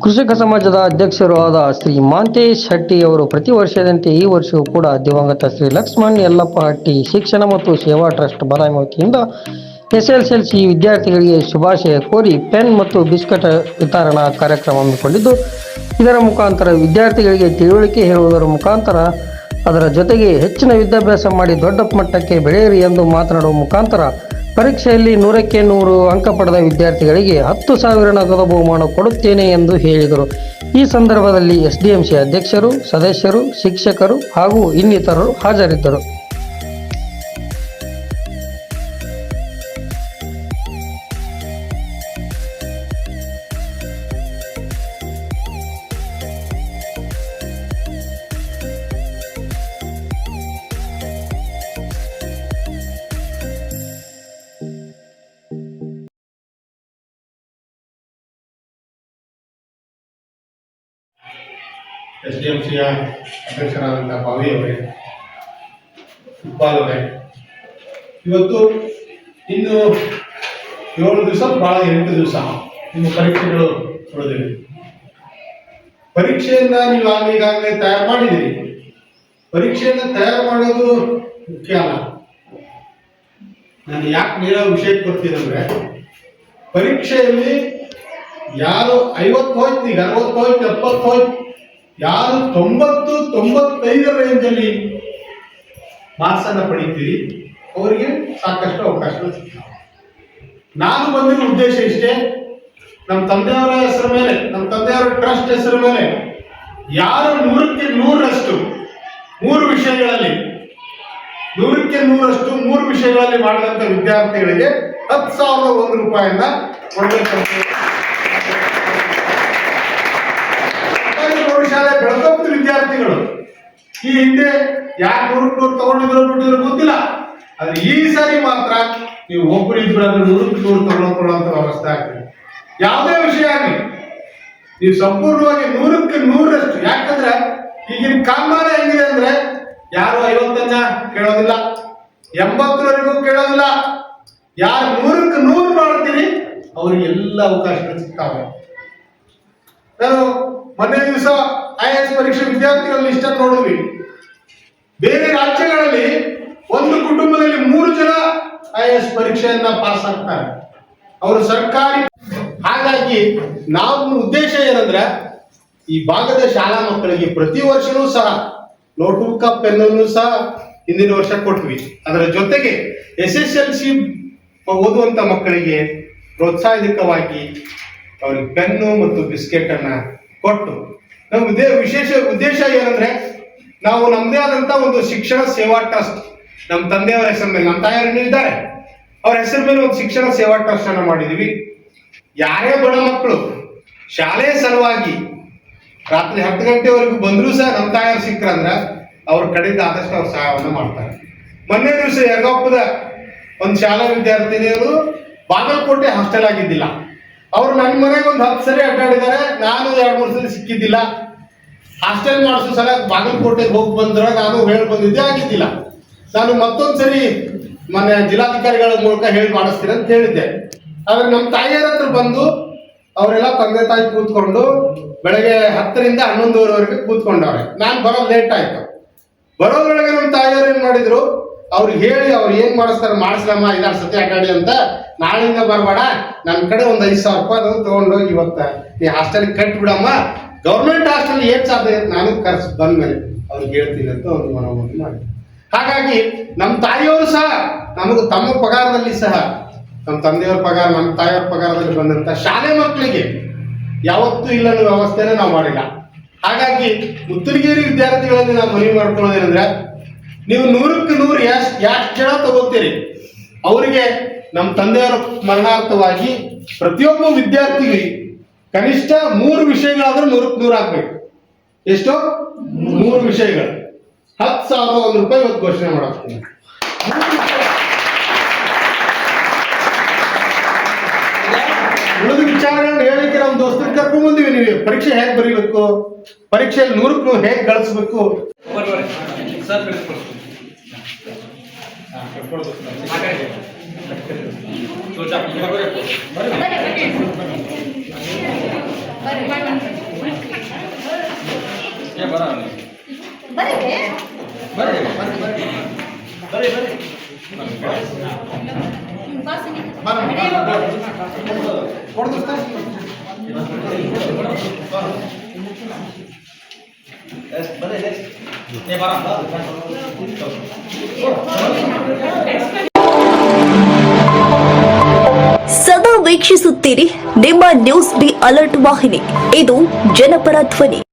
ಕೃಷಿಕ ಸಮಾಜದ ಅಧ್ಯಕ್ಷರು ಆದ ಶ್ರೀ ಮಾಂತೇಶ್ ಹಟ್ಟಿ ಅವರು ಪ್ರತಿ ವರ್ಷದಂತೆ ಈ ವರ್ಷವೂ ಕೂಡ ದಿವಂಗತ ಶ್ರೀ ಲಕ್ಷ್ಮಣ್ ಯಲ್ಲಪ್ಪ ಹಟ್ಟಿ ಶಿಕ್ಷಣ ಮತ್ತು ಸೇವಾ ಟ್ರಸ್ಟ್ ಬದಾಮಿ ವತಿಯಿಂದ ಎಸ್ಎಸ್ಎಲ್ಸಿ ವಿದ್ಯಾರ್ಥಿಗಳಿಗೆ ಶುಭಾಶಯ ಕೋರಿ ಪೆನ್ ಮತ್ತು ಬಿಸ್ಕಟ್ ವಿತರಣಾ ಕಾರ್ಯಕ್ರಮ ಹಮ್ಮಿಕೊಂಡಿದ್ದು, ಇದರ ಮುಖಾಂತರ ವಿದ್ಯಾರ್ಥಿಗಳಿಗೆ ತಿಳುವಳಿಕೆ ಹೇಳುವುದರ ಮುಖಾಂತರ ಅದರ ಜೊತೆಗೆ ಹೆಚ್ಚಿನ ವಿದ್ಯಾಭ್ಯಾಸ ಮಾಡಿ ದೊಡ್ಡ ಮಟ್ಟಕ್ಕೆ ಬೆಳೆಯಿರಿ ಎಂದು ಮಾತನಾಡುವ ಮುಖಾಂತರ ಪರೀಕ್ಷೆಯಲ್ಲಿ 100ಕ್ಕೆ 100 ಅಂಕ ಪಡೆದ ವಿದ್ಯಾರ್ಥಿಗಳಿಗೆ 10,000 ನಗದು ಬಹುಮಾನ ಕೊಡುತ್ತೇನೆ ಎಂದು ಹೇಳಿದರು. ಈ ಸಂದರ್ಭದಲ್ಲಿ ಎಸ್ಡಿಎಂಸಿ ಅಧ್ಯಕ್ಷರು, ಸದಸ್ಯರು, ಶಿಕ್ಷಕರು ಹಾಗೂ ಇನ್ನಿತರರು ಹಾಜರಿದ್ದರು. ಎಸ್ಡಿಎಂಸಿಯ ಅಧ್ಯಕ್ಷರಾದಂಥ ಬಾವಿ ಅವರೇ, ಇಕ್ಬಾಲ್ ಅವರೇ, ಇವತ್ತು ಇನ್ನು 7 ದಿವಸ, ಭಾಳ 8 ದಿವಸ ನಿಮ್ಮ ಪರೀಕ್ಷೆಗಳು ಉಳಿದಿವೆ. ಪರೀಕ್ಷೆಯನ್ನ ನೀವು ಈಗಾಗಲೇ ತಯಾರು ಮಾಡಿದ್ದೀರಿ. ಪರೀಕ್ಷೆಯನ್ನು ತಯಾರು ಮಾಡೋದು ಮುಖ್ಯ ಅಲ್ಲ. ನಾನು ಯಾಕೆ ನೇರ ವಿಷಯಕ್ಕೆ ಬರ್ತೀನಿ ಅಂದ್ರೆ, ಪರೀಕ್ಷೆಯಲ್ಲಿ ಯಾರು 50 ಹೋಯ್ತು, ಈಗ 60 ಹೋಯ್ತು, 70 ಹೋಯ್ತು, ಯಾರು 90-95 ರೇಂಜಲ್ಲಿ ಮಾರ್ಕ್ಸ್ ಅನ್ನ ಪಡಿತೀರಿ ಅವರಿಗೆ ಸಾಕಷ್ಟು ಅವಕಾಶಗಳು ಸಿಗ್ತವೆ. ನಾನು ಬಂದಿರೋ ಉದ್ದೇಶ ಇಷ್ಟೇ, ನಮ್ಮ ತಂದೆಯವರ ಹೆಸರು ಮೇಲೆ, ನಮ್ಮ ತಂದೆಯವರ ಟ್ರಸ್ಟ್ ಹೆಸರು ಮೇಲೆ ಯಾರು 100ಕ್ಕೆ 100ರಷ್ಟು 3 ವಿಷಯಗಳಲ್ಲಿ 100ಕ್ಕೆ 100ರಷ್ಟು 3 ವಿಷಯಗಳಲ್ಲಿ ಮಾಡಿದಂಥ ವಿದ್ಯಾರ್ಥಿಗಳಿಗೆ 10,001 ರೂಪಾಯಿಯನ್ನ ಕೊಡಬೇಕಂತ ಶಾಲೆ ಬೆಳಗಾವಿ ವಿದ್ಯಾರ್ಥಿಗಳು ಈ ಹಿಂದೆ ಯಾರು 100ಕ್ಕೆ 100 ತಗೊಂಡಿದ್ರು ಬಿಟ್ಟಿದ್ರು ಗೊತ್ತಿಲ್ಲ. ಆದ್ರೆ ಈ ಸಾರಿ ಮಾತ್ರ ನೀವು ಒಬ್ಬರು ಇಬ್ಬರು 100ಕ್ಕೆ 100 ತಗೊಳ್ಕೊಳ್ಳುವಂತ ವ್ಯವಸ್ಥೆ ಆಗ್ತದೆ. ಯಾವುದೇ ವಿಷಯ ಆಗಲಿ ನೀವು ಸಂಪೂರ್ಣವಾಗಿ 100ಕ್ಕೆ 100ರಷ್ಟು. ಯಾಕಂದ್ರೆ ಈಗಿನ ಕಾಲಮಾನ ಹೆಂಗಿದೆ ಅಂದ್ರೆ, ಯಾರು 50 ಕೇಳೋದಿಲ್ಲ, 80ರವರೆಗೂ ಕೇಳೋದಿಲ್ಲ. ಯಾರು 100ಕ್ಕೆ 100 ಮಾಡ್ತೀರಿ ಅವ್ರಿಗೆ ಎಲ್ಲ ಅವಕಾಶಗಳು ಸಿಗ್ತಾವೆ. ನಾನು ಮೊನ್ನೆ ದಿವಸ IAS ಪರೀಕ್ಷೆ ವಿದ್ಯಾರ್ಥಿಗಳ ಲಿಸ್ಟ್ ಅನ್ನು ನೋಡಿದ್ವಿ. ಬೇರೆ ರಾಜ್ಯಗಳಲ್ಲಿ ಒಂದು ಕುಟುಂಬದಲ್ಲಿ 3 ಜನ IAS ಪರೀಕ್ಷೆಯನ್ನ ಪಾಸ್ ಆಗ್ತಾರೆ, ಅವರು ಸರ್ಕಾರಿ. ಹಾಗಾಗಿ ನಾವು ಉದ್ದೇಶ ಏನಂದ್ರೆ, ಈ ಭಾಗದ ಶಾಲಾ ಮಕ್ಕಳಿಗೆ ಪ್ರತಿ ವರ್ಷನೂ ಸಹ ನೋಟ್ಬುಕ್ ಪೆನ್ನನ್ನು ಸಹ ಹಿಂದಿನ ವರ್ಷ ಕೊಟ್ವಿ. ಅದರ ಜೊತೆಗೆ SSLC ಓದುವಂತ ಮಕ್ಕಳಿಗೆ ಪ್ರೋತ್ಸಾಹಕವಾಗಿ ಅವ್ರಿಗೆ ಪೆನ್ನು ಮತ್ತು ಬಿಸ್ಕೆಟ್ ಅನ್ನ ಕೊಟ್ಟು, ನಮ್ಮ ವಿಶೇಷ ಉದ್ದೇಶ ಏನಂದ್ರೆ, ನಾವು ನಮ್ಮದೇ ಆದಂತ ಒಂದು ಶಿಕ್ಷಣ ಸೇವಾ ಟ್ರಸ್ಟ್, ನಮ್ಮ ತಂದೆಯವರ ಹೆಸರು ಮೇಲೆ, ನಮ್ಮ ತಾಯಿಯವರು ಇದ್ದಾರೆ, ಅವ್ರ ಹೆಸರು ಮೇಲೆ ಒಂದು ಶಿಕ್ಷಣ ಸೇವಾ ಟ್ರಸ್ಟ್ ಅನ್ನ ಮಾಡಿದೀವಿ. ಯಾರೇ ಬಡ ಮಕ್ಕಳು ಶಾಲೆ ಸಲುವಾಗಿ ರಾತ್ರಿ 10 ಗಂಟೆವರೆಗೂ ಬಂದರೂ ಸಹ ನಮ್ಮ ತಾಯಿಯವರು ಸಿಕ್ಕರಂದ್ರ ಅವ್ರ ಕಡೆಯಿಂದ ಆದಷ್ಟು ಅವ್ರು ಸಹಾಯವನ್ನು ಮಾಡ್ತಾರೆ. ಮೊನ್ನೆ ದಿವಸ ಯರಗಪ್ಪದ ಒಂದು ಶಾಲಾ ವಿದ್ಯಾರ್ಥಿನಿಯರು ಬಾಗಲಕೋಟೆ ಹಾಸ್ಟೆಲ್ ಆಗಿದ್ದಿಲ್ಲ, ಅವರು ನನ್ನ ಮನೆಗೆ ಒಂದು 10 ಸರಿ ಅಡ್ಡಾಡಿದ್ದಾರೆ. ನಾನು 2-3 ಸಲ ಸಿಕ್ಕಿದ್ದಿಲ್ಲ. ಹಾಸ್ಟೆಲ್ ಮಾಡಿಸೋ ಸಲ ಬಾಗಲಕೋಟೆಗೆ ಹೋಗಿ ಬಂದ್ರೆ ನಾನು ಹೇಳಿ ಬಂದಿದ್ದೆ, ಆಗಿದ್ದಿಲ್ಲ. ನಾನು ಮತ್ತೊಂದು ಸರಿ ಮೊನ್ನೆ ಜಿಲ್ಲಾಧಿಕಾರಿಗಳ ಮೂಲಕ ಹೇಳಿ ಮಾಡಿಸ್ತೀನಿ ಅಂತ ಹೇಳಿದ್ದೆ. ಆದ್ರೆ ನಮ್ಮ ತಾಯಿಯರ ಹತ್ರ ಬಂದು ಅವರೆಲ್ಲ ತಂದೆ ತಾಯಿ ಕೂತ್ಕೊಂಡು ಬೆಳಗ್ಗೆ 10ರಿಂದ 11:30ವರೆಗೆ ಕೂತ್ಕೊಂಡವ್ರೆ. ನಾನು ಬರೋದು ಲೇಟ್ ಆಯ್ತು. ಬರೋದ್ರೊಳಗೆ ನಮ್ಮ ತಾಯಿಯವರು ಏನ್ ಮಾಡಿದ್ರು, ಅವ್ರಿಗೆ ಹೇಳಿ ಅವ್ರು ಏನ್ ಮಾಡಿಸ್ತಾರೆ ಮಾಡಿಸ್ಲಮ್ಮ, 5-6 ಸತಿ ಅಡ್ಡಾಡಿ ಅಂತ, ನಾಳಿಂದ ಬರಬೇಡ, ನನ್ನ ಕಡೆ ಒಂದು 5,000 ರೂಪಾಯಿ ತಗೊಂಡೋಗಿ ಇವತ್ತ ಈ ಹಾಸ್ಟೆಲ್ ಕಟ್ಬಿಡಮ್ಮ, ಗೌರ್ಮೆಂಟ್ ಹಾಸ್ಟೆಲ್ ಏನ್ ಸಾಧ್ಯ ನಾನು ಕರ್ಸ್ ಬಂದ್ಮೇಲೆ ಅವ್ರಿಗೆ ಹೇಳ್ತೀನಿ ಅಂತ ಒಂದು ಮನವಿ ಮಾಡಿ. ಹಾಗಾಗಿ ನಮ್ಮ ತಾಯಿಯವರು ಸಹ ನಮಗೂ ತಮ್ಮ ಪಗಾರದಲ್ಲಿ ಸಹ, ನಮ್ಮ ತಂದೆಯವರ ಪಗಾರ, ನಮ್ಮ ತಾಯಿಯವರ ಪಗಾರದಲ್ಲಿ ಬಂದಂತ ಶಾಲೆ ಮಕ್ಕಳಿಗೆ ಯಾವತ್ತೂ ಇಲ್ಲದ ವ್ಯವಸ್ಥೆನ ನಾವು ಮಾಡಿಲ್ಲ. ಹಾಗಾಗಿ ಮುತ್ತಲಗಿರಿ ವಿದ್ಯಾರ್ಥಿಗಳಲ್ಲಿ ನಾವು ಮನವಿ ಮಾಡ್ಕೊಳ್ಳೋದೇನಂದ್ರೆ, ನೀವು 100ಕ್ಕೆ 100 ಎಷ್ಟು ಜನ ತಗೋತೀರಿ ಅವರಿಗೆ ನಮ್ಮ ತಂದೆಯವರ ಸ್ಮರಣಾರ್ಥವಾಗಿ ಪ್ರತಿಯೊಬ್ಬ ವಿದ್ಯಾರ್ಥಿಗೆ ಕನಿಷ್ಠ 3 ವಿಷಯಗಳಾದ್ರೂ 100ಕ್ಕೆ 100 ಆಗ್ಬೇಕು. ಎಷ್ಟು? 3 ವಿಷಯಗಳು 10,001 ರೂಪಾಯಿ ಇವತ್ತು ಘೋಷಣೆ ಮಾಡೋಗ್ತೀನಿ. ಉಳಿದ ವಿಚಾರಗಳನ್ನ ಹೇಳಿಕೆ ನಮ್ಮ ದೋಸ್ತರಿಗೆ ಕರ್ಕೊಂಡ್ ಬಂದಿವಿ. ನೀವು ಪರೀಕ್ಷೆ ಹೇಗೆ ಬರೀಬೇಕು, ಪರೀಕ್ಷೆಯಲ್ಲಿ 100ಕ್ಕೆ 100 ಹೇಗೆ ಗಳಿಸ್ಬೇಕು, ಸದಾ ವೀಕ್ಷಿಸುತ್ತೀರಿ ನಿಮ್ಮ ನ್ಯೂಸ್ ಬಿ ಅಲರ್ಟ್ ವಾಹಿನಿ. ಇದು ಜನಪರ ಧ್ವನಿ.